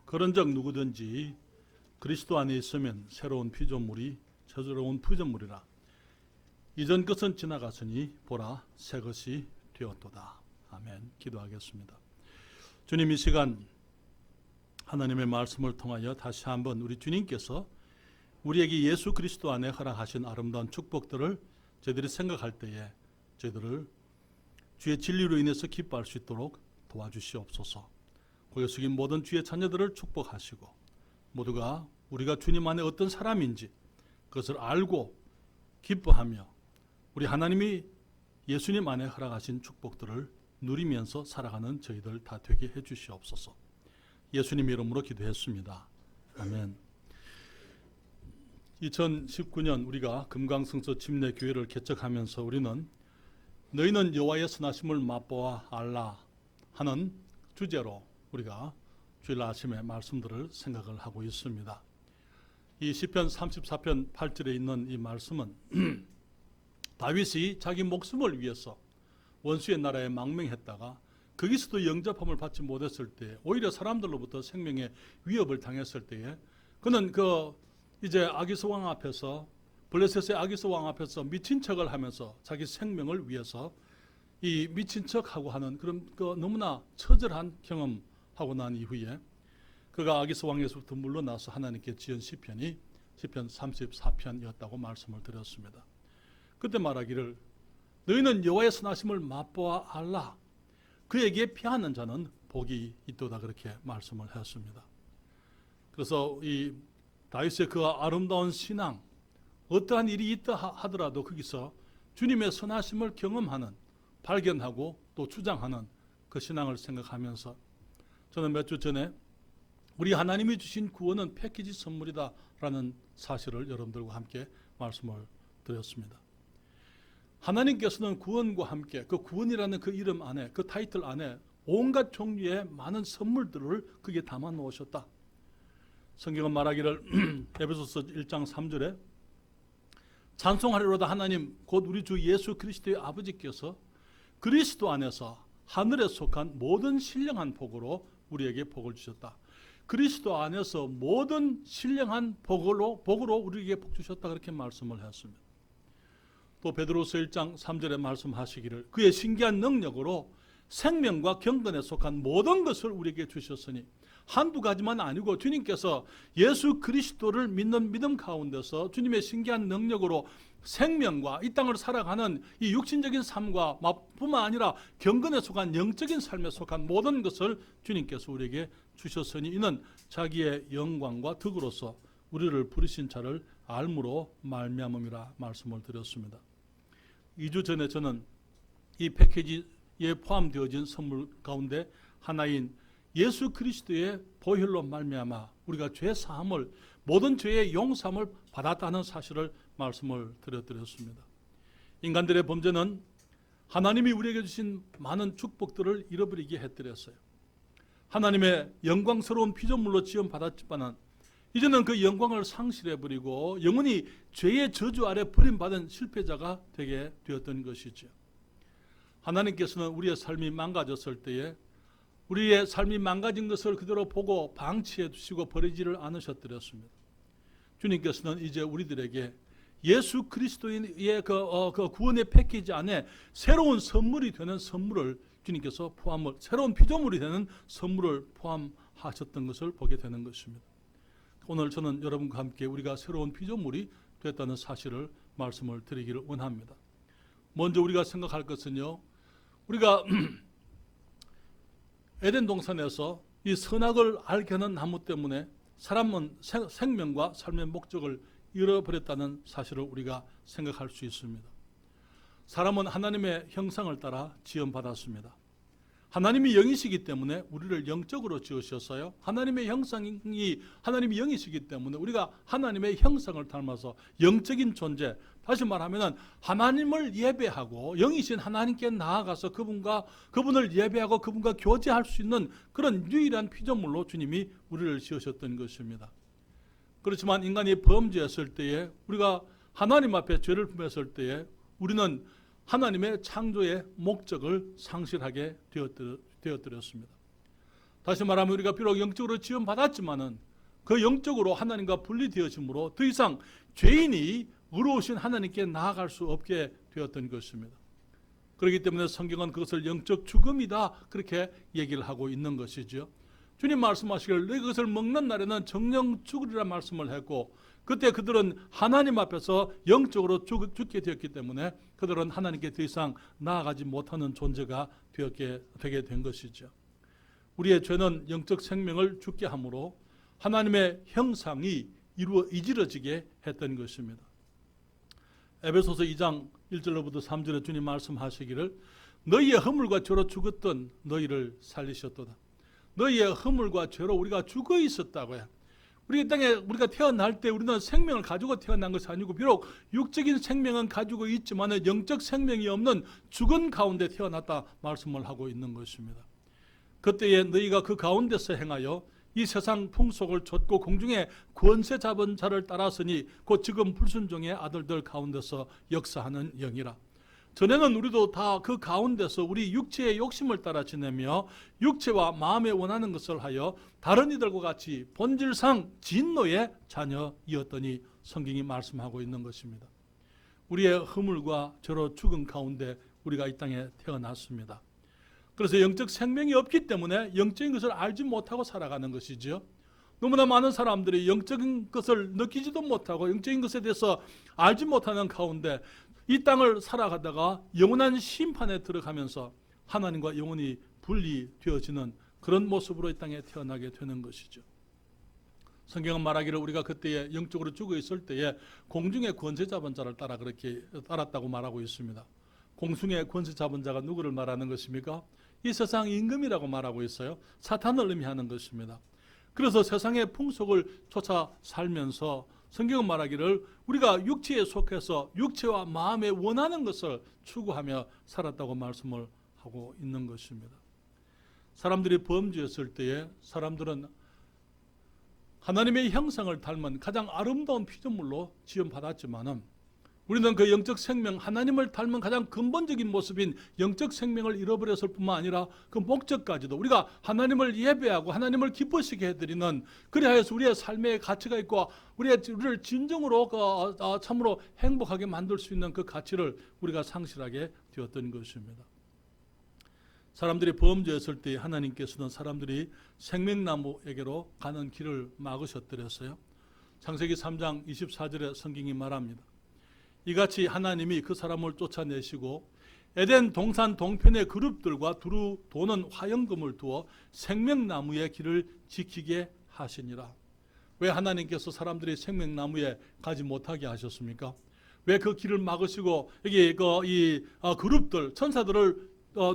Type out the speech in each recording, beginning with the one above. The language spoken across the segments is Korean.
그런즉 누구든지 그리스도 안에 있으면 새로운 피조물이 새로운 피조물이라. 이전 것은 지나갔으니 보라 새 것이 되었도다. 아멘. 기도하겠습니다. 주님, 이 시간 하나님의 말씀을 통하여 다시 한번 우리 주님께서 우리에게 예수 그리스도 안에 허락하신 아름다운 축복들을 저희들이 생각할 때에 저희들을 주의 진리로 인해서 기뻐할 수 있도록 도와주시옵소서. 고개 숙인 모든 주의 자녀들을 축복하시고 모두가 우리가 주님 안에 어떤 사람인지 그것을 알고 기뻐하며 우리 하나님이 예수님 안에 허락하신 축복들을 누리면서 살아가는 저희들 다 되게 해주시옵소서. 예수님 이름으로 기도했습니다. 아멘. 2019년 우리가 금강성서 침례교회를 개척하면서 우리는 너희는 여호와의 선하심을 맛보아 알라 하는 주제로 우리가 주일 아침에 말씀들을 생각을 하고 있습니다. 이 시편 34편 8절에 있는 이 말씀은 다윗이 자기 목숨을 위해서 원수의 나라에 망명했다가 거기서도 영접함을 받지 못했을 때, 오히려 사람들로부터 생명의 위협을 당했을 때에 그는 이제 아기스 왕 앞에서, 블레셋의 아기스 왕 앞에서 미친 척을 하면서 자기 생명을 위해서 이 미친 척하고 하는 그런 너무나 처절한 경험하고 난 이후에 그가 아기스 왕에서부터 물러나서 하나님께 지은 시편이 시편 34편이었다고 말씀을 드렸습니다. 그때 말하기를 너희는 여호와의 선하심을 맛보아 알라. 그에게 피하는 자는 복이 있도다, 그렇게 말씀을 했습니다. 그래서 이 다윗의 그 아름다운 신앙, 어떠한 일이 있다 하더라도 거기서 주님의 선하심을 경험하는, 발견하고 또 주장하는 그 신앙을 생각하면서 저는 몇 주 전에 우리 하나님이 주신 구원은 패키지 선물이다라는 사실을 여러분들과 함께 말씀을 드렸습니다. 하나님께서는 구원과 함께 그 구원이라는 그 이름 안에, 그 타이틀 안에 온갖 종류의 많은 선물들을 거기에 담아 놓으셨다. 성경은 말하기를 에베소서 1장 3절에 찬송하리로다 하나님 곧 우리 주 예수 그리스도의 아버지께서 그리스도 안에서 하늘에 속한 모든 신령한 복으로 우리에게 복을 주셨다. 그리스도 안에서 모든 신령한 복으로 우리에게 복 주셨다, 그렇게 말씀을 했습니다. 또 베드로서 1장 3절에 말씀하시기를 그의 신기한 능력으로 생명과 경건에 속한 모든 것을 우리에게 주셨으니 한두 가지만 아니고 주님께서 예수 그리스도를 믿는 믿음 가운데서 주님의 신기한 능력으로 생명과 이 땅을 살아가는 이 육신적인 삶과 뿐만 아니라 경건에 속한 영적인 삶에 속한 모든 것을 주님께서 우리에게 주셨으니 이는 자기의 영광과 덕으로서 우리를 부르신 자를 알므로 말미암음이라 말씀을 드렸습니다. 2주 전에 저는 이 패키지에 포함되어진 선물 가운데 하나인 예수 그리스도의 보혈로 말미암아 우리가 죄 사함을, 모든 죄의 용서함을 받았다는 사실을 말씀을 드렸습니다. 인간들의 범죄는 하나님이 우리에게 주신 많은 축복들을 잃어버리게 해드렸어요. 하나님의 영광스러운 피조물로 지음받았지만 이제는 그 영광을 상실해버리고 영원히 죄의 저주 아래 버림받은 실패자가 되게 되었던 것이죠. 하나님께서는 우리의 삶이 망가졌을 때에 우리의 삶이 망가진 것을 그대로 보고 방치해 두시고 버리지를 않으셨더랬습니다. 주님께서는 이제 우리들에게 예수 그리스도의 그 구원의 패키지 안에 새로운 선물이 되는 선물을 주님께서 새로운 피조물이 되는 선물을 포함하셨던 것을 보게 되는 것입니다. 오늘 저는 여러분과 함께 우리가 새로운 피조물이 됐다는 사실을 말씀을 드리기를 원합니다. 먼저 우리가 생각할 것은요, 우리가 에덴 동산에서 이 선악을 알게 하는 나무 때문에 사람은 생명과 삶의 목적을 잃어버렸다는 사실을 우리가 생각할 수 있습니다. 사람은 하나님의 형상을 따라 지음받았습니다. 하나님이 영이시기 때문에 우리를 영적으로 지으셨어요. 하나님이 영이시기 때문에 우리가 하나님의 형상을 닮아서 영적인 존재, 다시 말하면 하나님을 예배하고 영이신 하나님께 나아가서 그분을 예배하고 그분과 교제할 수 있는 그런 유일한 피조물로 주님이 우리를 지으셨던 것입니다. 그렇지만 인간이 범죄했을 때에, 우리가 하나님 앞에 죄를 품었을 때에 우리는 하나님의 창조의 목적을 상실하게 되어뜨렸습니다. 다시 말하면 우리가 비록 영적으로 지원받았지만은 그 영적으로 하나님과 분리되어짐으로 더 이상 죄인이 의로우신 하나님께 나아갈 수 없게 되었던 것입니다. 그렇기 때문에 성경은 그것을 영적 죽음이다 그렇게 얘기를 하고 있는 것이죠. 주님 말씀하시기를 너희 그것을 먹는 날에는 정령 죽으리라 말씀을 했고, 그때 그들은 하나님 앞에서 영적으로 죽게 되었기 때문에 그들은 하나님께 더 이상 나아가지 못하는 존재가 되게 된 것이죠. 우리의 죄는 영적 생명을 죽게 함으로 하나님의 형상이 이지러지게 했던 것입니다. 에베소서 2장 1절로부터 3절에 주님 말씀하시기를 너희의 허물과 죄로 죽었던 너희를 살리셨도다. 너희의 허물과 죄로 우리가 죽어 있었다고요. 우리 땅에 우리가 태어날 때 우리는 생명을 가지고 태어난 것이 아니고 비록 육적인 생명은 가지고 있지만 영적 생명이 없는 죽은 가운데 태어났다 말씀을 하고 있는 것입니다. 그때에 너희가 그 가운데서 행하여 이 세상 풍속을 좇고 공중에 권세 잡은 자를 따랐으니 곧 지금 불순종의 아들들 가운데서 역사하는 영이라. 전에는 우리도 다 그 가운데서 우리 육체의 욕심을 따라 지내며 육체와 마음에 원하는 것을 하여 다른 이들과 같이 본질상 진노의 자녀이었더니 성경이 말씀하고 있는 것입니다. 우리의 허물과 죄로 죽은 가운데 우리가 이 땅에 태어났습니다. 그래서 영적 생명이 없기 때문에 영적인 것을 알지 못하고 살아가는 것이죠. 너무나 많은 사람들이 영적인 것을 느끼지도 못하고 영적인 것에 대해서 알지 못하는 가운데 이 땅을 살아가다가 영원한 심판에 들어가면서 하나님과 영원히 분리되어지는 그런 모습으로 이 땅에 태어나게 되는 것이죠. 성경은 말하기를 우리가 그때에 영적으로 죽어 있을 때에 공중의 권세 잡은 자를 따랐다고 말하고 있습니다. 공중의 권세 잡은 자가 누구를 말하는 것입니까? 이 세상 임금이라고 말하고 있어요. 사탄을 의미하는 것입니다. 그래서 세상의 풍속을 쫓아 살면서 성경은 말하기를 우리가 육체에 속해서 육체와 마음에 원하는 것을 추구하며 살았다고 말씀을 하고 있는 것입니다. 사람들이 범죄했을 때에 사람들은 하나님의 형상을 닮은 가장 아름다운 피조물로 지음받았지만은 우리는 그 영적 생명, 하나님을 닮은 가장 근본적인 모습인 영적 생명을 잃어버렸을 뿐만 아니라 그 목적까지도 우리가 하나님을 예배하고 하나님을 기쁘시게 해드리는, 그리하여서 우리의 삶의 가치가 있고 우리를 진정으로 참으로 행복하게 만들 수 있는 그 가치를 우리가 상실하게 되었던 것입니다. 사람들이 범죄했을 때 하나님께서는 사람들이 생명나무에게로 가는 길을 막으셨더랬어요. 창세기 3장 24절에 성경이 말합니다. 이같이 하나님이 그 사람을 쫓아내시고 에덴 동산 동편의 그룹들과 두루 도는 화영금을 두어 생명나무의 길을 지키게 하시니라. 왜 하나님께서 사람들이 생명나무에 가지 못하게 하셨습니까? 왜 그 길을 막으시고 여기 이 그룹들 천사들을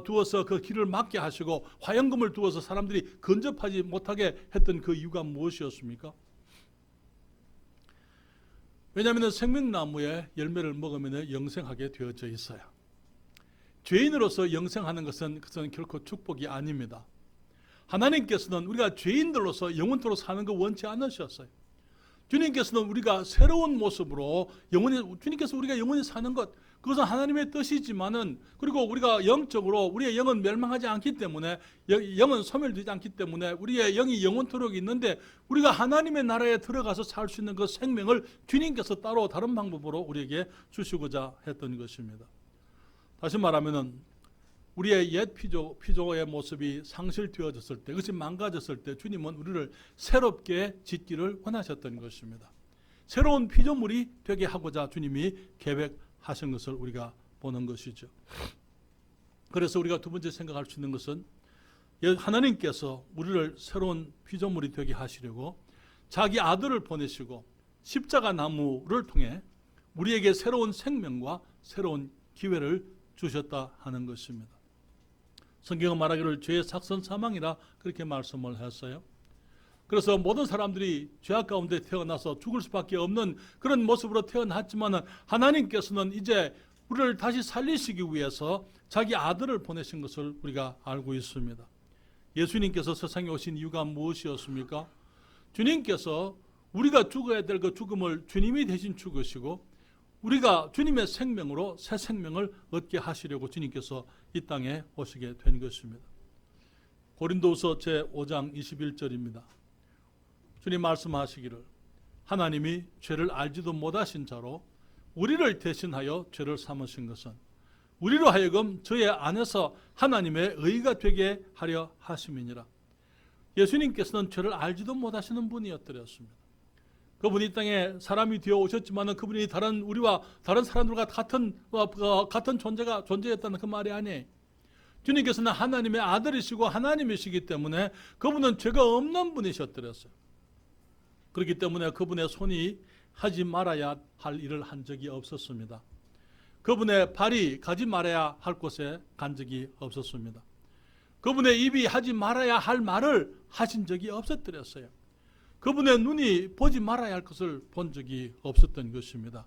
두어서 그 길을 막게 하시고 화영금을 두어서 사람들이 근접하지 못하게 했던 그 이유가 무엇이었습니까? 왜냐하면 생명나무의 열매를 먹으면 영생하게 되어져 있어요. 죄인으로서 영생하는 것은 결코 축복이 아닙니다. 하나님께서는 우리가 죄인들로서 영원토록 사는 거 원치 않으셨어요. 주님께서는 우리가 새로운 모습으로 주님께서 우리가 영원히 사는 것, 그것은 하나님의 뜻이지만은, 그리고 우리가 영적으로 우리의 영은 멸망하지 않기 때문에, 영은 소멸되지 않기 때문에 우리의 영이 영원토록 있는데 우리가 하나님의 나라에 들어가서 살 수 있는 그 생명을 주님께서 따로 다른 방법으로 우리에게 주시고자 했던 것입니다. 다시 말하면은 우리의 옛 피조의 모습이 상실되어졌을 때, 그것이 망가졌을 때 주님은 우리를 새롭게 짓기를 원하셨던 것입니다. 새로운 피조물이 되게 하고자 주님이 계획하신 것을 우리가 보는 것이죠. 그래서 우리가 두 번째 생각할 수 있는 것은 하나님께서 우리를 새로운 피조물이 되게 하시려고 자기 아들을 보내시고 십자가 나무를 통해 우리에게 새로운 생명과 새로운 기회를 주셨다 하는 것입니다. 성경은 말하기를 죄의 삭선 사망이라 그렇게 말씀을 했어요. 그래서 모든 사람들이 죄악 가운데 태어나서 죽을 수밖에 없는 그런 모습으로 태어났지만 하나님께서는 이제 우리를 다시 살리시기 위해서 자기 아들을 보내신 것을 우리가 알고 있습니다. 예수님께서 세상에 오신 이유가 무엇이었습니까? 주님께서 우리가 죽어야 될 그 죽음을 주님이 대신 죽으시고 우리가 주님의 생명으로 새 생명을 얻게 하시려고 주님께서 이 땅에 오시게 된 것입니다. 고린도후서 제5장 21절입니다. 주님 말씀하시기를 하나님이 죄를 알지도 못하신 자로 우리를 대신하여 죄를 삼으신 것은 우리로 하여금 저의 안에서 하나님의 의가 되게 하려 하심이니라. 예수님께서는 죄를 알지도 못하시는 분이었더랬습니다. 그분이 이 땅에 사람이 되어 오셨지만 그분이 우리와 다른 사람들과 같은 존재였다는 그 말이 아니에요. 주님께서는 하나님의 아들이시고 하나님이시기 때문에 그분은 죄가 없는 분이셨더랬어요. 그렇기 때문에 그분의 손이 하지 말아야 할 일을 한 적이 없었습니다. 그분의 발이 가지 말아야 할 곳에 간 적이 없었습니다. 그분의 입이 하지 말아야 할 말을 하신 적이 없었더랬어요. 그분의 눈이 보지 말아야 할 것을 본 적이 없었던 것입니다.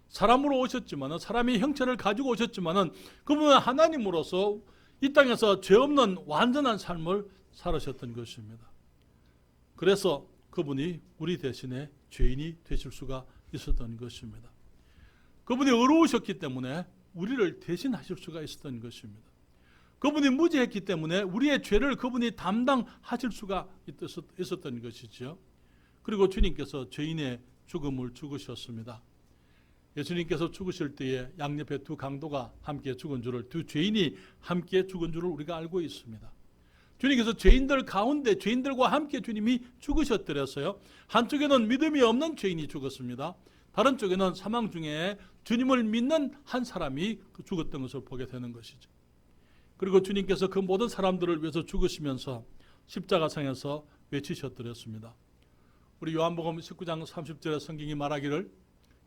사람으로 오셨지만, 사람의 형체를 가지고 오셨지만 그분은 하나님으로서 이 땅에서 죄 없는 완전한 삶을 살으셨던 것입니다. 그래서 그분이 우리 대신에 죄인이 되실 수가 있었던 것입니다. 그분이 의로우셨기 때문에 우리를 대신하실 수가 있었던 것입니다. 그분이 무죄했기 때문에 우리의 죄를 그분이 담당하실 수가 있었던 것이죠. 그리고 주님께서 죄인의 죽음을 죽으셨습니다. 예수님께서 죽으실 때에 양옆에 두 강도가 함께 죽은 줄을, 두 죄인이 함께 죽은 줄을 우리가 알고 있습니다. 주님께서 죄인들 가운데 죄인들과 함께 주님이 죽으셨더랬어요. 한쪽에는 믿음이 없는 죄인이 죽었습니다. 다른 쪽에는 사망 중에 주님을 믿는 한 사람이 죽었던 것을 보게 되는 것이죠. 그리고 주님께서 그 모든 사람들을 위해서 죽으시면서 십자가상에서 외치셨더랬습니다. 우리 요한복음 19장 30절에 성경이 말하기를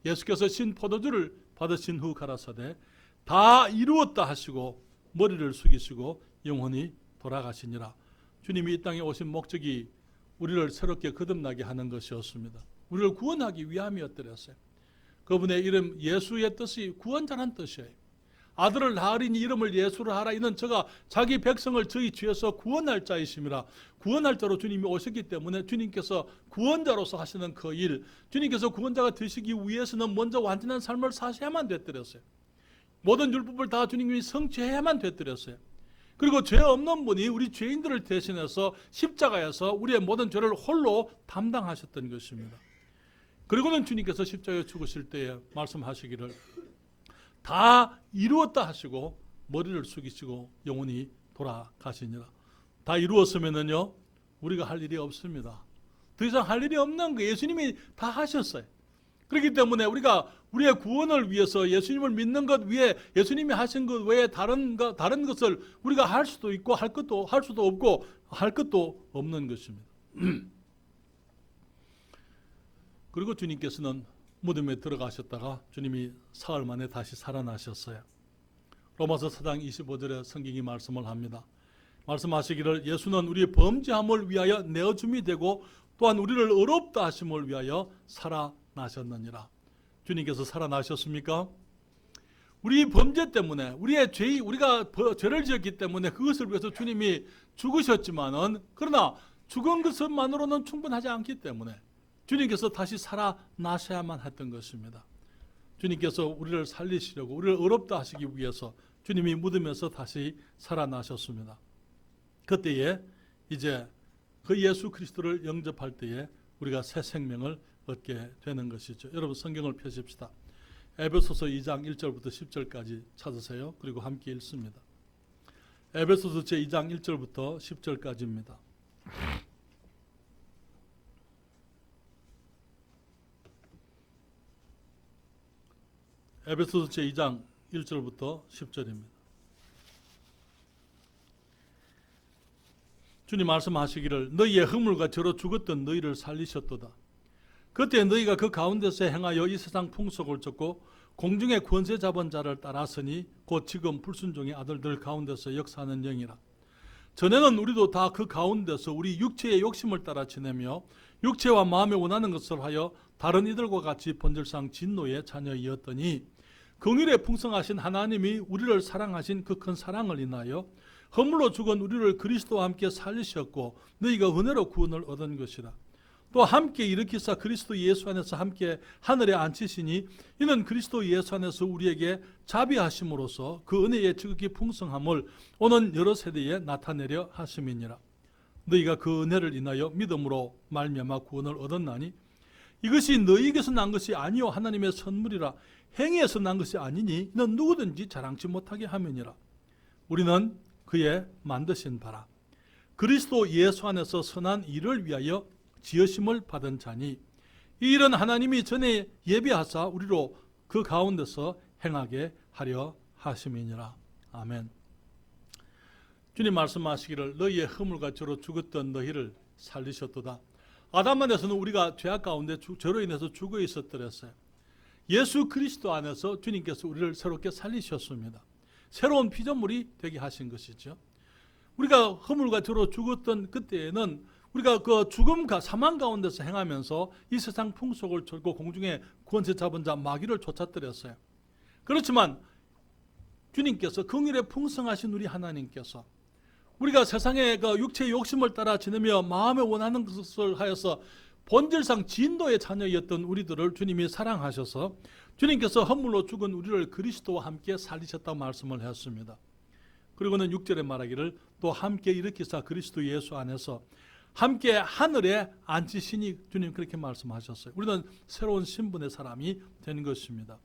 예수께서 신 포도주를 받으신 후 가라사대 다 이루었다 하시고 머리를 숙이시고 영원히 돌아가시니라. 주님이 이 땅에 오신 목적이 우리를 새롭게 거듭나게 하는 것이었습니다. 우리를 구원하기 위함이었더랬어요. 그분의 이름 예수의 뜻이 구원자란 뜻이에요. 아들을 낳으리니 이름을 예수를 하라. 이는 저가 자기 백성을 저희 죄에서 구원할 자이심이라. 구원할 자로 주님이 오셨기 때문에 주님께서 구원자로서 하시는 그 일, 주님께서 구원자가 되시기 위해서는 먼저 완전한 삶을 사셔야만 됐더랬어요. 모든 율법을 다 주님이 성취해야만 됐더랬어요. 그리고 죄 없는 분이 우리 죄인들을 대신해서 십자가에서 우리의 모든 죄를 홀로 담당하셨던 것입니다. 그리고는 주님께서 십자가에 죽으실 때에 말씀하시기를 다 이루었다 하시고 머리를 숙이시고 영원히 돌아가시니라. 다 이루었으면은요 우리가 할 일이 없습니다. 더 이상 할 일이 없는 거 예수님이 다 하셨어요. 그렇기 때문에 우리가 우리의 구원을 위해서 예수님을 믿는 것 위에 예수님이 하신 것 외에 다른 것을 우리가 할 수도 있고 할 수도 없고 할 것도 없는 것입니다. 그리고 주님께서는 무덤에 들어가셨다가 주님이 사흘 만에 다시 살아나셨어요. 로마서 4장 25절에 성경이 말씀을 합니다. 말씀하시기를 예수는 우리의 범죄함을 위하여 내어줌이 되고 또한 우리를 의롭다 하심을 위하여 살아나셨느니라. 주님께서 살아나셨습니까? 우리 범죄 때문에 우리가 죄를 지었기 때문에 그것을 위해서 주님이 죽으셨지만은 그러나 죽은 것만으로는 충분하지 않기 때문에 주님께서 다시 살아나셔야만 했던 것입니다. 주님께서 우리를 살리시려고 우리를 의롭다 하시기 위해서 주님이 무덤에서 다시 살아나셨습니다. 그때에 이제 그 예수 그리스도를 영접할 때에 우리가 새 생명을 얻게 되는 것이죠. 여러분 성경을 펴십시다. 에베소서 2장 1절부터 10절까지 찾으세요. 그리고 함께 읽습니다. 에베소서 제2장 1절부터 10절까지입니다. 에베소서 제2장 1절부터 10절입니다. 주님 말씀하시기를 너희의 허물과 저로 죽었던 너희를 살리셨도다. 그때 너희가 그 가운데서 행하여 이 세상 풍속을 쫓고 공중의 권세 잡은 자를 따랐으니 곧 지금 불순종의 아들들 가운데서 역사하는 영이라. 전에는 우리도 다 그 가운데서 우리 육체의 욕심을 따라 지내며 육체와 마음에 원하는 것을 하여 다른 이들과 같이 본질상 진노의 자녀이었더니 긍휼에 풍성하신 하나님이 우리를 사랑하신 그 큰 사랑을 인하여 허물로 죽은 우리를 그리스도와 함께 살리셨고 너희가 은혜로 구원을 얻은 것이라. 또 함께 일으키사 그리스도 예수 안에서 함께 하늘에 앉히시니 이는 그리스도 예수 안에서 우리에게 자비하심으로써 그 은혜의 지극히 풍성함을 오는 여러 세대에 나타내려 하심이니라. 너희가 그 은혜를 인하여 믿음으로 말미암아 구원을 얻었나니 이것이 너희에게서 난 것이 아니요 하나님의 선물이라. 행위에서 난 것이 아니니 이는 누구든지 자랑치 못하게 함이니라. 우리는 그의 만드신 바라 그리스도 예수 안에서 선한 일을 위하여 지으심을 받은 자니 이 일은 하나님이 전에 예비하사 우리로 그 가운데서 행하게 하려 하심이니라. 아멘. 주님 말씀하시기를 너희의 허물과 죄로 죽었던 너희를 살리셨도다. 아담 안에서는 우리가 죄악 가운데 죄로 인해서 죽어 있었더랬어요. 예수 그리스도 안에서 주님께서 우리를 새롭게 살리셨습니다. 새로운 피조물이 되게 하신 것이죠. 우리가 허물과 죄로 죽었던 그때에는 우리가 그 죽음과 사망 가운데서 행하면서 이 세상 풍속을 쫄고 공중에 권세 잡은 자 마귀를 쫓아뜨렸어요. 그렇지만 주님께서 긍휼에 풍성하신 우리 하나님께서 우리가 세상의 그 육체의 욕심을 따라 지내며 마음에 원하는 것을 하여서 본질상 진도의 자녀였던 우리들을 주님이 사랑하셔서 주님께서 허물로 죽은 우리를 그리스도와 함께 살리셨다고 말씀을 했습니다. 그리고는 6절에 말하기를 또 함께 일으키사 그리스도 예수 안에서 함께 하늘에 앉히시니 주님 그렇게 말씀하셨어요. 우리는 새로운 신분의 사람이 되는 것입니다.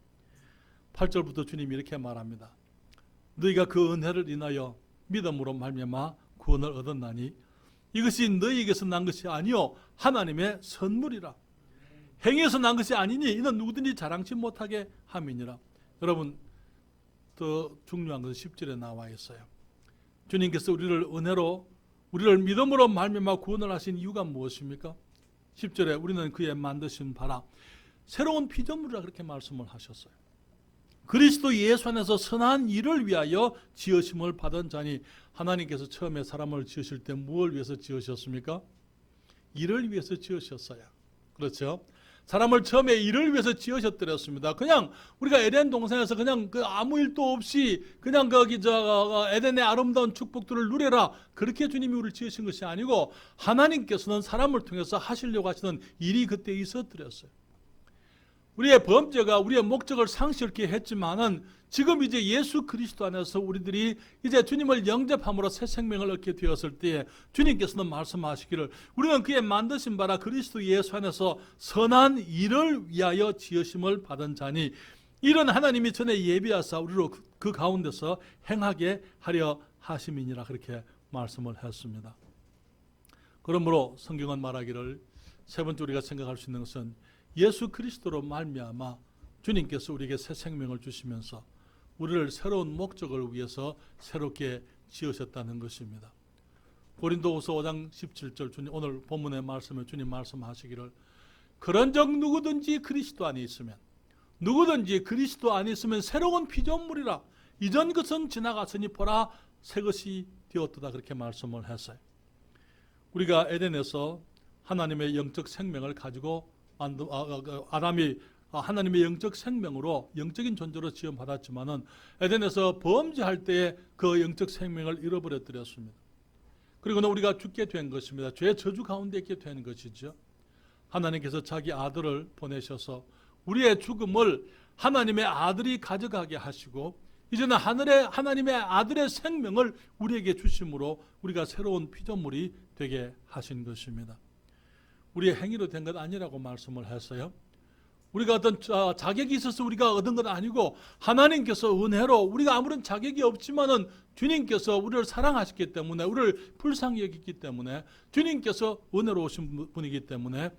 8절부터 주님이 이렇게 말합니다. 너희가 그 은혜를 인하여 믿음으로 말미암아 구원을 얻었나니 이것이 너희에게서 난 것이 아니요 하나님의 선물이라. 행위에서 난 것이 아니니 이는 누구든지 자랑치 못하게 함이니라. 여러분 더 중요한 것은 10절에 나와 있어요. 주님께서 우리를 은혜로 우리를 믿음으로 말미암아 구원을 하신 이유가 무엇입니까? 10절에 우리는 그의 만드신 바라 새로운 피조물이라 그렇게 말씀을 하셨어요. 그리스도 예수 안에서 선한 일을 위하여 지으심을 받은 자니 하나님께서 처음에 사람을 지으실 때 무엇을 위해서 지으셨습니까? 일을 위해서 지으셨어요. 그렇죠? 사람을 처음에 일을 위해서 지으셨더랬습니다. 그냥 우리가 에덴 동산에서 그냥 그 아무 일도 없이 그냥 거기 에덴의 아름다운 축복들을 누려라 그렇게 주님이 우리를 지으신 것이 아니고 하나님께서는 사람을 통해서 하시려고 하시는 일이 그때 있었더랬어요. 우리의 범죄가 우리의 목적을 상실케 했지만은 지금 이제 예수 그리스도 안에서 우리들이 이제 주님을 영접함으로 새 생명을 얻게 되었을 때에 주님께서는 말씀하시기를 우리는 그의 만드신 바라 그리스도 예수 안에서 선한 일을 위하여 지으심을 받은 자니 이런 하나님이 전에 예비하사 우리로 그 가운데서 행하게 하려 하심이니라 그렇게 말씀을 했습니다. 그러므로 성경은 말하기를 세 번째 우리가 생각할 수 있는 것은 예수 그리스도로 말미암아 주님께서 우리에게 새 생명을 주시면서 우리를 새로운 목적을 위해서 새롭게 지으셨다는 것입니다. 고린도후서 5장 17절 주님 오늘 본문의 말씀에 주님 말씀하시기를 그런즉 누구든지 그리스도 안에 있으면 누구든지 그리스도 안에 있으면 새로운 피조물이라 이전 것은 지나갔으니 보라 새 것이 되었도다 그렇게 말씀을 했어요. 우리가 에덴에서 하나님의 영적 생명을 가지고 아담이 하나님의 영적 생명으로 영적인 존재로 지음받았지만은 에덴에서 범죄할 때에 그 영적 생명을 잃어버렸더랬습니다. 그리고는 우리가 죽게 된 것입니다. 죄의 저주 가운데 있게 된 것이죠. 하나님께서 자기 아들을 보내셔서 우리의 죽음을 하나님의 아들이 가져가게 하시고 이제는 하늘의 하나님의 아들의 생명을 우리에게 주심으로 우리가 새로운 피조물이 되게 하신 것입니다. 우리의 행위로 된 것 아니라고 말씀을 했어요. 우리가 어떤 자격이 있어서 우리가 얻은 건 아니고 하나님께서 은혜로 우리가 아무런 자격이 없지만은 주님께서 우리를 사랑하셨기 때문에 우리를 불쌍히 여기기 때문에 주님께서 은혜로우신 분이기 때문에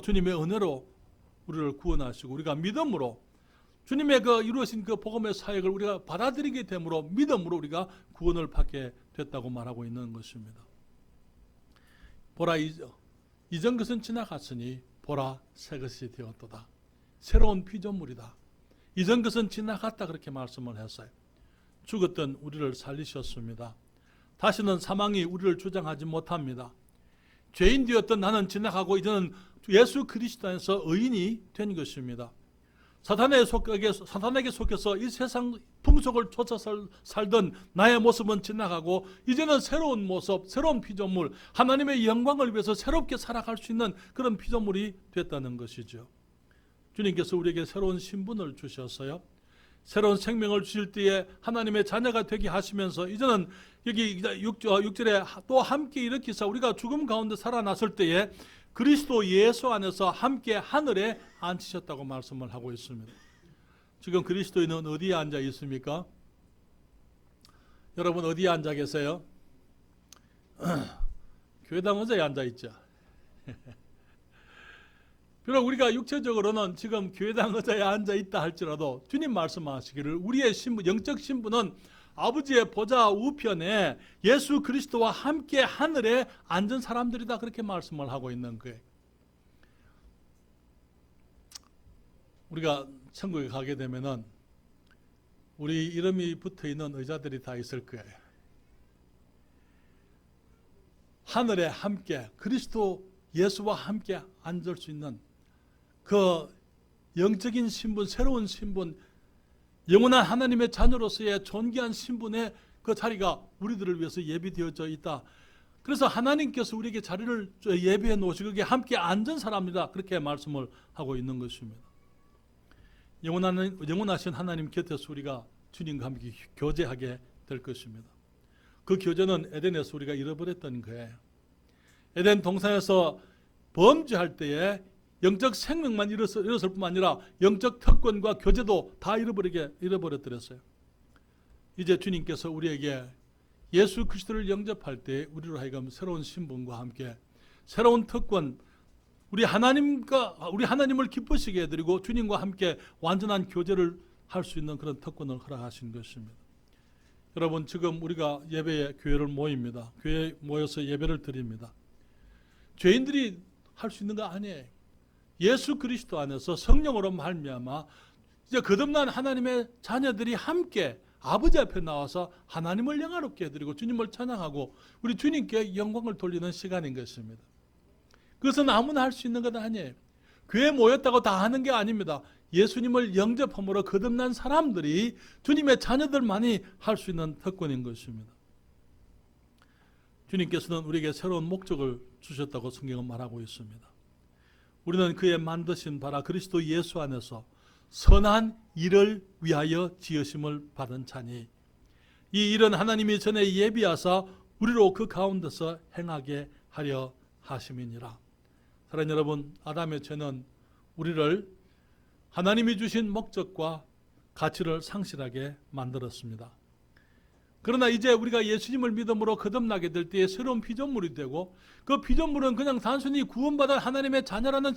주님의 은혜로 우리를 구원하시고 우리가 믿음으로 주님의 그 이루어진 그 복음의 사역을 우리가 받아들이게 됨으로 믿음으로 우리가 구원을 받게 됐다고 말하고 있는 것입니다. 보라 이전 것은 지나갔으니 보라 새 것이 되었도다. 새로운 피조물이다. 이전 것은 지나갔다 그렇게 말씀을 했어요. 죽었던 우리를 살리셨습니다. 다시는 사망이 우리를 주장하지 못합니다. 죄인 되었던 나는 지나가고 이제는 예수 그리스도 안에서 의인이 된 것입니다. 사탄에게 속해서 이 세상 풍속을 쫓아 살던 나의 모습은 지나가고 이제는 새로운 모습, 새로운 피조물, 하나님의 영광을 위해서 새롭게 살아갈 수 있는 그런 피조물이 됐다는 것이죠. 주님께서 우리에게 새로운 신분을 주셨어요. 새로운 생명을 주실 때에 하나님의 자녀가 되게 하시면서 이제는 여기 6절에 또 함께 일으키사 우리가 죽음 가운데 살아났을 때에 그리스도 예수 안에서 함께 하늘에 앉히셨다고 말씀을 하고 있습니다. 지금 그리스도인은 어디에 앉아 있습니까? 여러분 어디에 앉아 계세요? 교회당 의자에 앉아 있죠. 비록 우리가 육체적으로는 지금 교회당 의자에 앉아 있다 할지라도 주님 말씀하시기를 우리의 신분, 영적 신분은 아버지의 보좌 우편에 예수 그리스도와 함께 하늘에 앉은 사람들이다, 그렇게 말씀을 하고 있는 거예요. 우리가 천국에 가게 되면은 우리 이름이 붙어 있는 의자들이 다 있을 거예요. 하늘에 함께 그리스도 예수와 함께 앉을 수 있는 그 영적인 신분, 새로운 신분, 영원한 하나님의 자녀로서의 존귀한 신분의 그 자리가 우리들을 위해서 예비되어져 있다. 그래서 하나님께서 우리에게 자리를 예비해 놓으시고 거기에 함께 앉은 사람이다, 그렇게 말씀을 하고 있는 것입니다. 영원하신 하나님 곁에서 우리가 주님과 함께 교제하게 될 것입니다. 그 교제는 에덴에서 우리가 잃어버렸던 거예요. 에덴 동산에서 범죄할 때에 영적 생명만 잃었을 뿐만 아니라 영적 특권과 교제도 다 잃어버렸더랬어요. 이제 주님께서 우리에게 예수 그리스도를 영접할 때 우리로 하여금 새로운 신분과 함께 새로운 특권, 우리 하나님을 기쁘시게 해드리고 주님과 함께 완전한 교제를 할 수 있는 그런 특권을 허락하신 것입니다. 여러분 지금 우리가 예배에 교회를 모입니다. 교회에 모여서 예배를 드립니다. 죄인들이 할 수 있는 거 아니에요. 예수 그리스도 안에서 성령으로 말미암아 이제 거듭난 하나님의 자녀들이 함께 아버지 앞에 나와서 하나님을 영화롭게 해드리고 주님을 찬양하고 우리 주님께 영광을 돌리는 시간인 것입니다. 그것은 아무나 할 수 있는 것 아니에요. 교회에 모였다고 다 하는 게 아닙니다. 예수님을 영접함으로 거듭난 사람들이 주님의 자녀들만이 할 수 있는 특권인 것입니다. 주님께서는 우리에게 새로운 목적을 주셨다고 성경은 말하고 있습니다. 우리는 그의 만드신 바라 그리스도 예수 안에서 선한 일을 위하여 지으심을 받은 자니 이 일은 하나님이 전에 예비하사 우리로 그 가운데서 행하게 하려 하심이니라. 사랑하는 여러분, 아담의 죄는 우리를 하나님이 주신 목적과 가치를 상실하게 만들었습니다. 그러나 이제 우리가 예수님을 믿음으로 거듭나게 될 때에 새로운 피조물이 되고 그 피조물은 그냥 단순히 구원받은 하나님의 자녀라는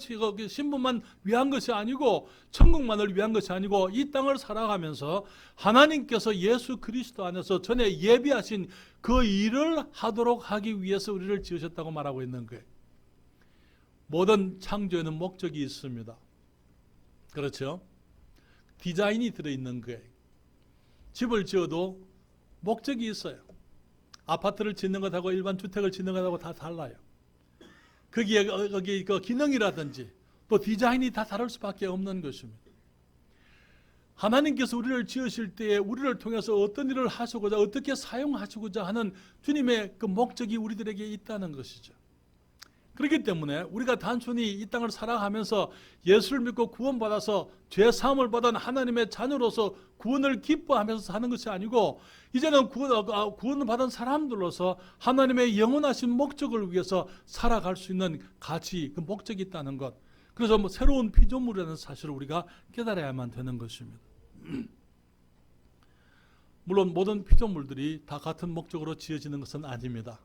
신분만 위한 것이 아니고 천국만을 위한 것이 아니고 이 땅을 살아가면서 하나님께서 예수 그리스도 안에서 전에 예비하신 그 일을 하도록 하기 위해서 우리를 지으셨다고 말하고 있는 거예요. 모든 창조에는 목적이 있습니다. 그렇죠? 디자인이 들어있는 거예요. 집을 지어도 목적이 있어요. 아파트를 짓는 것하고 일반 주택을 짓는 것하고 다 달라요. 거기에 그 기능이라든지 또 디자인이 다 다를 수밖에 없는 것입니다. 하나님께서 우리를 지으실 때에 우리를 통해서 어떤 일을 하시고자 어떻게 사용하시고자 하는 주님의 그 목적이 우리들에게 있다는 것이죠. 그렇기 때문에 우리가 단순히 이 땅을 살아가면서 예수를 믿고 구원받아서 죄사함을 받은 하나님의 자녀로서 구원을 기뻐하면서 사는 것이 아니고 이제는 구원을 받은 사람들로서 하나님의 영원하신 목적을 위해서 살아갈 수 있는 가치, 그 목적이 있다는 것. 그래서 새로운 피조물이라는 사실을 우리가 깨달아야만 되는 것입니다. 물론 모든 피조물들이 다 같은 목적으로 지어지는 것은 아닙니다.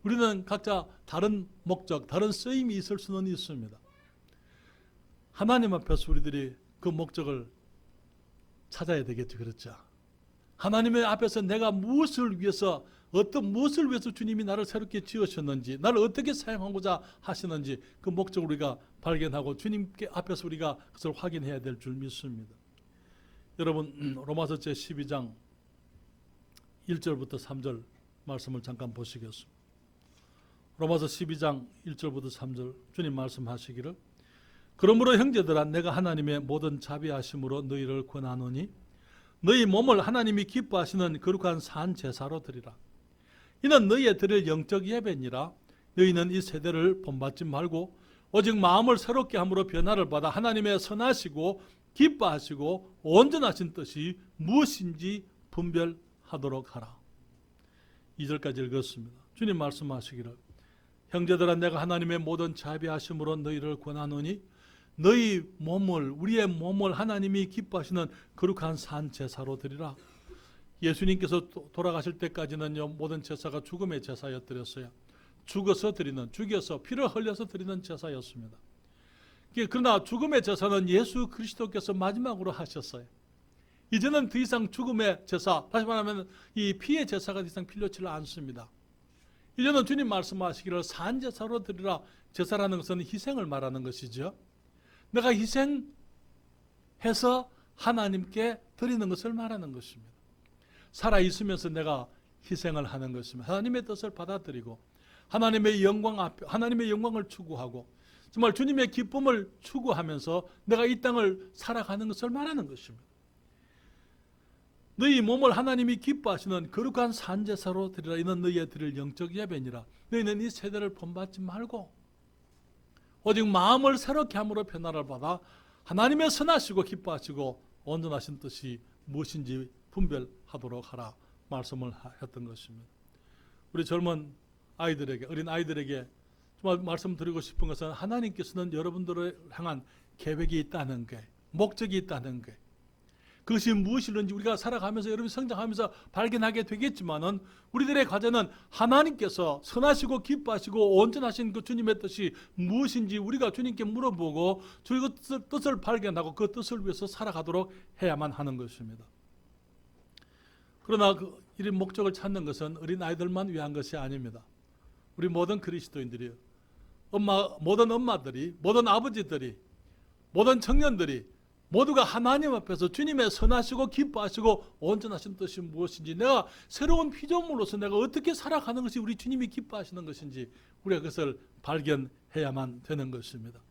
우리는 각자 다른 목적, 다른 쓰임이 있을 수는 있습니다. 하나님 앞에서 우리들이 그 목적을 찾아야 되겠죠. 그렇죠? 하나님의 앞에서 내가 무엇을 위해서 주님이 나를 새롭게 지으셨는지, 나를 어떻게 사용하고자 하시는지 그 목적을 우리가 발견하고 주님께 앞에서 우리가 그것을 확인해야 될 줄 믿습니다. 여러분, 로마서 제12장 1절부터 3절 말씀을 잠깐 보시겠습니다. 로마서 12장 1절부터 3절 주님 말씀하시기를 그러므로 형제들아 내가 하나님의 모든 자비하심으로 너희를 권하노니 너희 몸을 하나님이 기뻐하시는 거룩한 산 제사로 드리라. 이는 너희의 드릴 영적 예배니라. 너희는 이 세대를 본받지 말고 오직 마음을 새롭게 함으로 변화를 받아 하나님의 선하시고 기뻐하시고 온전하신 뜻이 무엇인지 분별하도록 하라. 2절까지 읽었습니다. 주님 말씀하시기를 형제들아 내가 하나님의 모든 자비하심으로 너희를 권하노니 너희 몸을 우리의 몸을 하나님이 기뻐하시는 거룩한 산 제사로 드리라. 예수님께서 돌아가실 때까지는요 모든 제사가 죽음의 제사였더랬어요. 죽어서 피를 흘려서 드리는 제사였습니다. 그러나 죽음의 제사는 예수 그리스도께서 마지막으로 하셨어요. 이제는 더 이상 죽음의 제사, 다시 말하면 이 피의 제사가 더 이상 필요치 않습니다. 이제는 주님 말씀하시기를 산제사로 드리라. 제사라는 것은 희생을 말하는 것이죠. 내가 희생해서 하나님께 드리는 것을 말하는 것입니다. 살아있으면서 내가 희생을 하는 것입니다. 하나님의 뜻을 받아들이고 하나님의 영광을 추구하고 정말 주님의 기쁨을 추구하면서 내가 이 땅을 살아가는 것을 말하는 것입니다. 너희 몸을 하나님이 기뻐하시는 거룩한 산제사로 드리라. 이는 너희의 드릴 영적 예배니라. 너희는 이 세대를 본받지 말고 오직 마음을 새롭게 함으로 변화를 받아 하나님의 선하시고 기뻐하시고 온전하신 뜻이 무엇인지 분별하도록 하라 말씀을 했던 것입니다. 우리 젊은 아이들에게, 어린 아이들에게 정말 말씀드리고 싶은 것은 하나님께서는 여러분들을 향한 계획이 있다는 게, 목적이 있다는 게, 그것이 무엇이든지 우리가 살아가면서 여러분이 성장하면서 발견하게 되겠지만은 우리들의 과제는 하나님께서 선하시고 기뻐하시고 온전하신 그 주님의 뜻이 무엇인지 우리가 주님께 물어보고 주의 뜻을 발견하고 그 뜻을 위해서 살아가도록 해야만 하는 것입니다. 그러나 이런 목적을 찾는 것은 어린 아이들만 위한 것이 아닙니다. 우리 모든 그리스도인들이, 모든 엄마들이, 모든 아버지들이, 모든 청년들이 모두가 하나님 앞에서 주님의 선하시고 기뻐하시고 온전하신 뜻이 무엇인지, 내가 새로운 피조물로서 내가 어떻게 살아가는 것이 우리 주님이 기뻐하시는 것인지 우리가 그것을 발견해야만 되는 것입니다.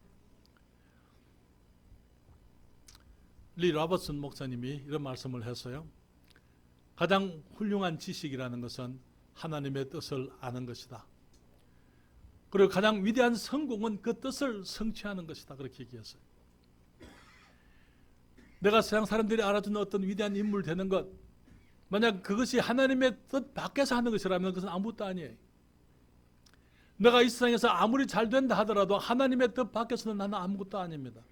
리 로버슨 목사님이 이런 말씀을 했어요. 가장 훌륭한 지식이라는 것은 하나님의 뜻을 아는 것이다. 그리고 가장 위대한 성공은 그 뜻을 성취하는 것이다. 그렇게 얘기했어요. 내가 세상 사람들이 알아주는 어떤 위대한 인물 되는 것, 만약 그것이 하나님의 뜻 밖에서 하는 것이라면 그것은 아무것도 아니에요. 내가 이 세상에서 아무리 잘 된다 하더라도 하나님의 뜻 밖에서는 나는 아무것도 아닙니다.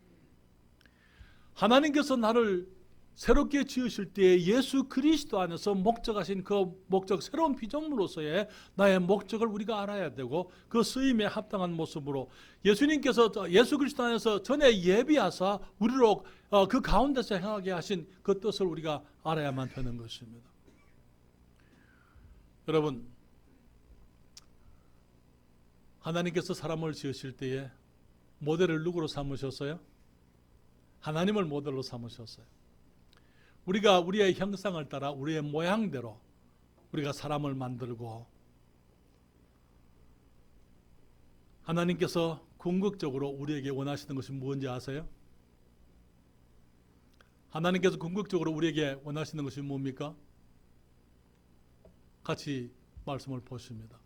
하나님께서 나를 새롭게 지으실 때에 예수 그리스도 안에서 목적하신 그 목적, 새로운 피조물로서의 나의 목적을 우리가 알아야 되고 그 쓰임에 합당한 모습으로 예수님께서 예수 그리스도 안에서 전에 예비하사 우리로 그 가운데서 행하게 하신 그 뜻을 우리가 알아야만 되는 것입니다. 여러분, 하나님께서 사람을 지으실 때에 모델을 누구로 삼으셨어요? 하나님을 모델로 삼으셨어요. 우리가 우리의 형상을 따라 우리의 모양대로 우리가 사람을 만들고, 하나님께서 궁극적으로 우리에게 원하시는 것이 무엇인지 아세요? 하나님께서 궁극적으로 우리에게 원하시는 것이 뭡니까? 같이 말씀을 보십니다.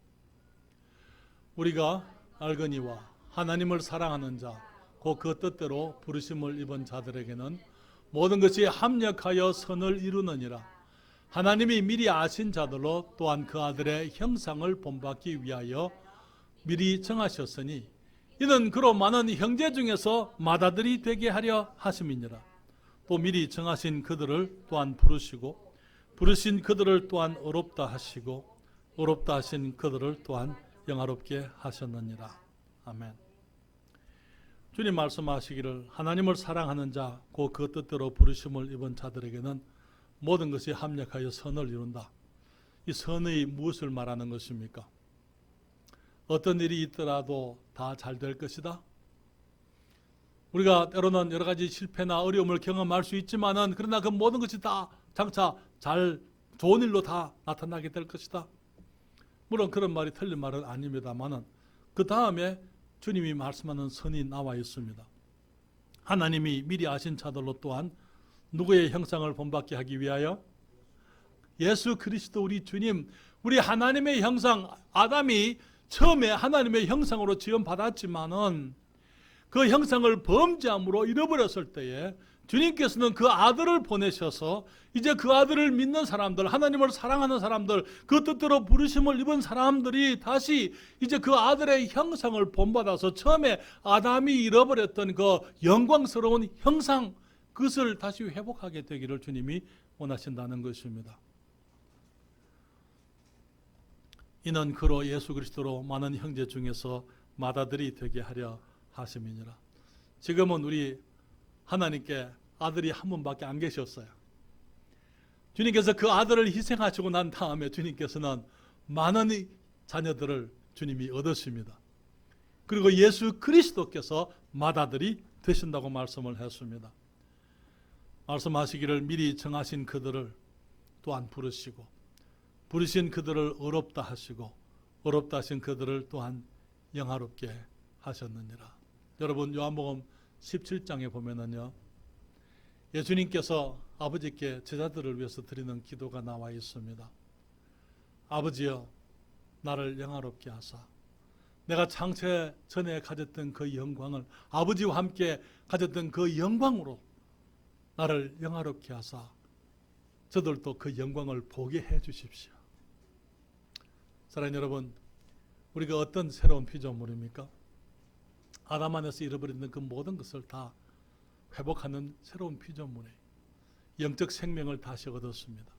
우리가 알거니와 하나님을 사랑하는 자, 곧 그 뜻대로 부르심을 입은 자들에게는 모든 것이 합력하여 선을 이루느니라. 하나님이 미리 아신 자들로 또한 그 아들의 형상을 본받기 위하여 미리 정하셨으니 이는 그로 많은 형제 중에서 맏아들이 되게 하려 하심이니라. 또 미리 정하신 그들을 또한 부르시고 부르신 그들을 또한 의롭다 하시고 의롭다 하신 그들을 또한 영화롭게 하셨느니라. 아멘. 주님 말씀하시기를 하나님을 사랑하는 자, 곧 그 뜻대로 부르심을 입은 자들에게는 모든 것이 합력하여 선을 이룬다. 이 선의 무엇을 말하는 것입니까? 어떤 일이 있더라도 다 잘 될 것이다. 우리가 때로는 여러 가지 실패나 어려움을 경험할 수 있지만은 그러나 그 모든 것이 다 장차 좋은 일로 다 나타나게 될 것이다. 물론 그런 말이 틀린 말은 아닙니다만은 그 다음에 주님이 말씀하는 선이 나와 있습니다. 하나님이 미리 아신 자들로 또한 누구의 형상을 본받게 하기 위하여? 예수 그리스도 우리 주님, 우리 하나님의 형상, 아담이 처음에 하나님의 형상으로 지음받았지만은 그 형상을 범죄함으로 잃어버렸을 때에 주님께서는 그 아들을 보내셔서 이제 그 아들을 믿는 사람들, 하나님을 사랑하는 사람들, 그 뜻대로 부르심을 입은 사람들이 다시 이제 그 아들의 형상을 본받아서 처음에 아담이 잃어버렸던 그 영광스러운 형상, 그것을 다시 회복하게 되기를 주님이 원하신다는 것입니다. 이는 그로 예수 그리스도로 많은 형제 중에서 맏아들이 되게 하려 하심이니라. 지금은 우리 하나님께 아들이 한 분밖에 안 계셨어요. 주님께서 그 아들을 희생하시고 난 다음에 주님께서는 많은 자녀들을 주님이 얻으십니다. 그리고 예수 그리스도께서 맏아들이 되신다고 말씀을 했습니다. 말씀하시기를 미리 정하신 그들을 또한 부르시고 부르신 그들을 어렵다 하시고 어렵다 하신 그들을 또한 영화롭게 하셨느니라. 여러분 요한복음 17장에 보면은요, 예수님께서 아버지께 제자들을 위해서 드리는 기도가 나와 있습니다. 아버지여, 나를 영화롭게 하사 내가 창세 전에 가졌던 그 영광을, 아버지와 함께 가졌던 그 영광으로 나를 영화롭게 하사 저들도 그 영광을 보게 해 주십시오. 사랑하는 여러분, 우리가 어떤 새로운 피조물입니까? 아담 안에서 잃어버린 그 모든 것을 다 회복하는 새로운 피조물이에요. 영적 생명을 다시 얻었습니다.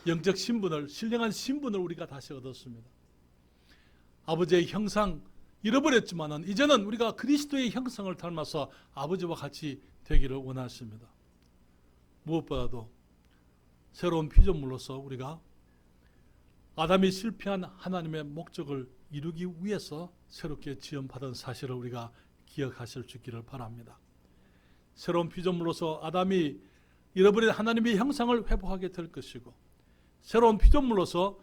영적 신분을, 신령한 신분을 우리가 다시 얻었습니다. 아버지의 형상 잃어버렸지만은 이제는 우리가 그리스도의 형상을 닮아서 아버지와 같이 되기를 원하십니다. 무엇보다도 새로운 피조물로서 우리가 아담이 실패한 하나님의 목적을 이루기 위해서 새롭게 지음받은 사실을 우리가 기억하실 수 있기를 바랍니다. 새로운 피조물로서 아담이 잃어버린 하나님의 형상을 회복하게 될 것이고, 새로운 피조물로서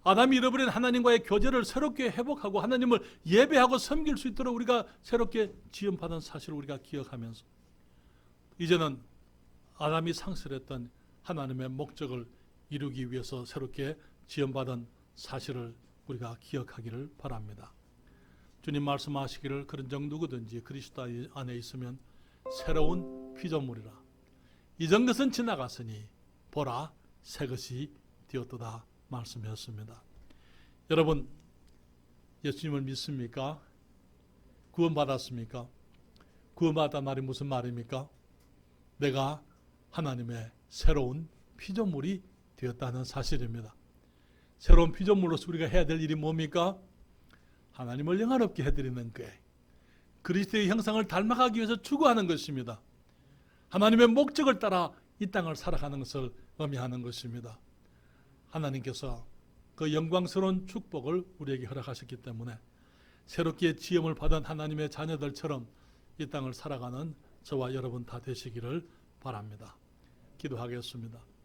아담이 잃어버린 하나님과의 교제를 새롭게 회복하고 하나님을 예배하고 섬길 수 있도록 우리가 새롭게 지음받은 사실을 우리가 기억하면서 이제는 아담이 상실했던 하나님의 목적을 이루기 위해서 새롭게 지음받은 사실을 우리가 기억하기를 바랍니다. 주님 말씀하시기를 그런 적 누구든지 그리스도 안에 있으면 새로운 피조물이라. 이전 것은 지나갔으니 보라 새 것이 되었도다 말씀하셨습니다. 여러분, 예수님을 믿습니까? 구원받았습니까? 구원받았다는 말이 무슨 말입니까? 내가 하나님의 새로운 피조물이 되었다는 사실입니다. 새로운 피조물로서 우리가 해야 될 일이 뭡니까? 하나님을 영화롭게 해드리는 거예요. 그리스도의 형상을 닮아가기 위해서 추구하는 것입니다. 하나님의 목적을 따라 이 땅을 살아가는 것을 의미하는 것입니다. 하나님께서 그 영광스러운 축복을 우리에게 허락하셨기 때문에 새롭게 지음을 받은 하나님의 자녀들처럼 이 땅을 살아가는 저와 여러분 다 되시기를 바랍니다. 기도하겠습니다.